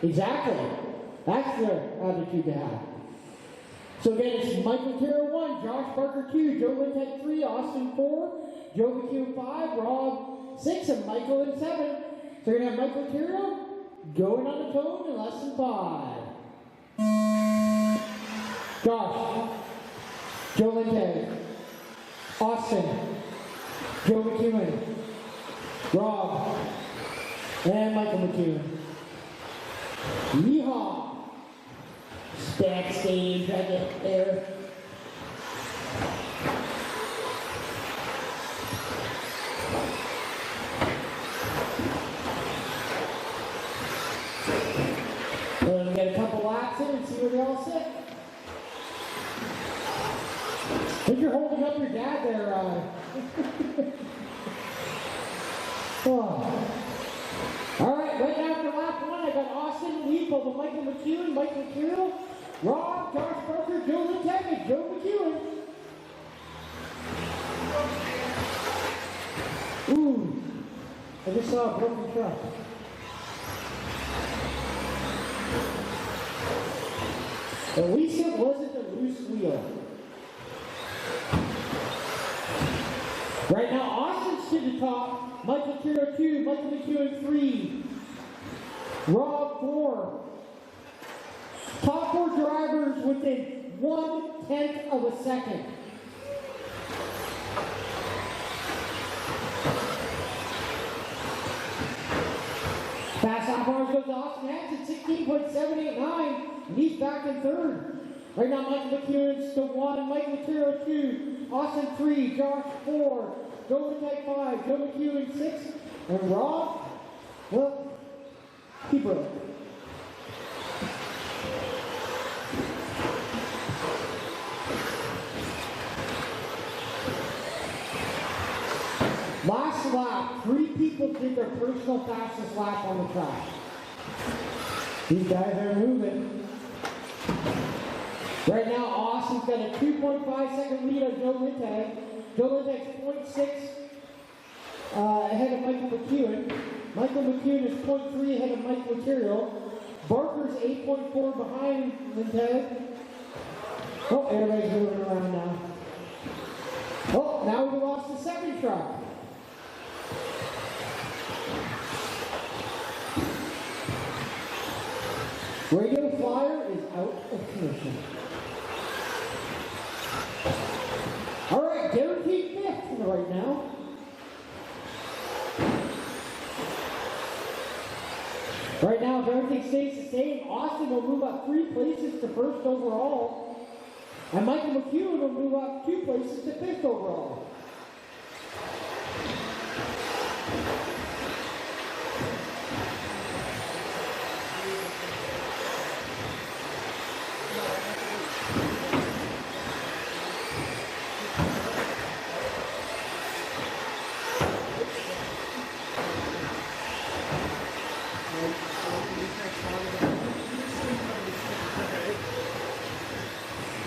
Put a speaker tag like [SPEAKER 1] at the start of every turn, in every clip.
[SPEAKER 1] Exactly. That's the attitude to have. So again, it's Michael Carroll 1, Josh Parker 2, Joe Lintek 3, Austin 4, Joe McHugh 5, Rob 6, and Michael in 7. So you're going to have Michael Carroll going on the tone in lesson 5. Josh, Joe Lintek, Austin, Joe McEwen, Rob, and Michael McEwen. Yeehaw! Backstage, right there. We're gonna get a couple laps in and see where they all sit. I think you're holding up your dad there, Oh. All right, right now for lap 1, I got Austin lead over Michael McEwen, Michael Carroll, Rob, Josh Parker, Joe Lintek, and Joe McEwen. Ooh, I just saw a broken truck. At least it wasn't a loose wheel. Right now, Austin's to the top. Michael Carroll 2, Michael McEwen 3, Rob 4. Top 4 drivers within 1/10 of a second. Fast lap bars goes to Austin Hanson, 16.789, and he's back in 3rd. Right now, Michael McEwen's still 1, Michael Carroll 2, Austin 3, Josh 4, Joe Lintek 5, Joe McEwen 6, and Rob, well, he broke. Last lap, 3 people did their personal fastest lap on the track. These guys are moving. Right now, Austin's got a 2.5 second lead on Joe Lintek. Joe Lintek's 0.6 ahead of Michael McEwen. Michael McEwen is 0.3 ahead of Michael Carroll. Barker's 8.4 behind Lintek. Oh, everybody's moving around now. Oh, now we lost the second truck. Radio Flyer is out of commission. All right, guaranteed 5th right now. Right now, if everything stays the same, Austin will move up 3 places to 1st overall, and Michael McEwen will move up 2 places to 5th overall.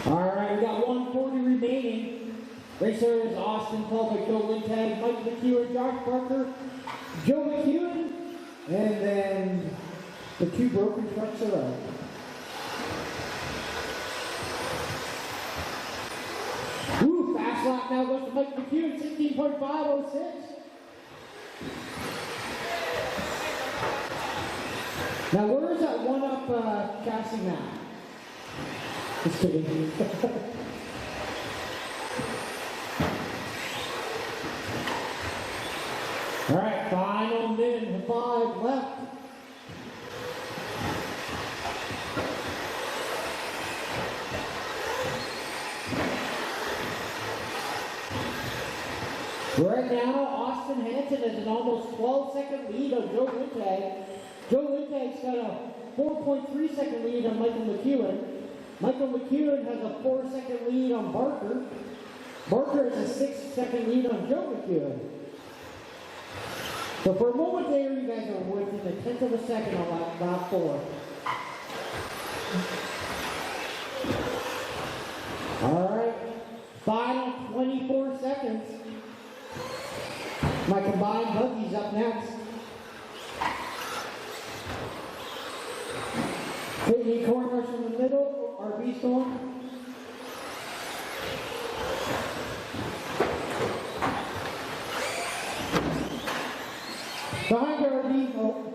[SPEAKER 1] Alright, we got 140 remaining. Racers Austin followed by Joe Lintek, Mike McEwen, Josh Parker, Joe McEwen, and then the 2 broken trucks are out. Ooh, fast lap now goes to Mike McEwen, 16.506. Now where is that 1-up chassis now? Just kidding. All right, final minute and 5 left. Right now, Austin Hanson has an almost 12-second lead on Joe Lintek. Joe Lintek's got a 4.3-second lead on Michael McEwen. Michael McEwen has a 4-second lead on Barker. Barker has a 6-second lead on Joe McEwen. So for a moment there, you guys are within a 1/10 of a second on lap 4. All right, final 24 seconds. My combined buggy's up next. Taking corn rush in the middle, RB's going. Behind the RB, oh.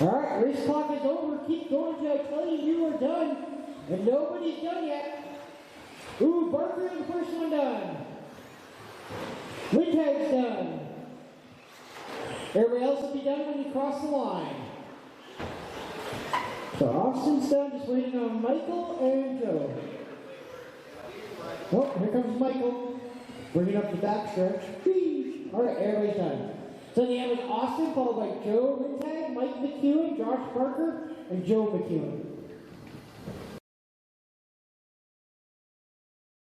[SPEAKER 1] Alright, race clock is over. Keep going till I tell you you are done. And nobody's done yet. Ooh, Barker is the first one done. Windhag's done. Everybody else will be done when you cross the line. So Austin's done, just waiting on Michael and Joe. Oh, here comes Michael. Bringing up the backstretch. Alright, everybody's done. So the end was Austin, followed by Joe Windhag, Mike McEwen, Josh Parker, and Joe McEwen.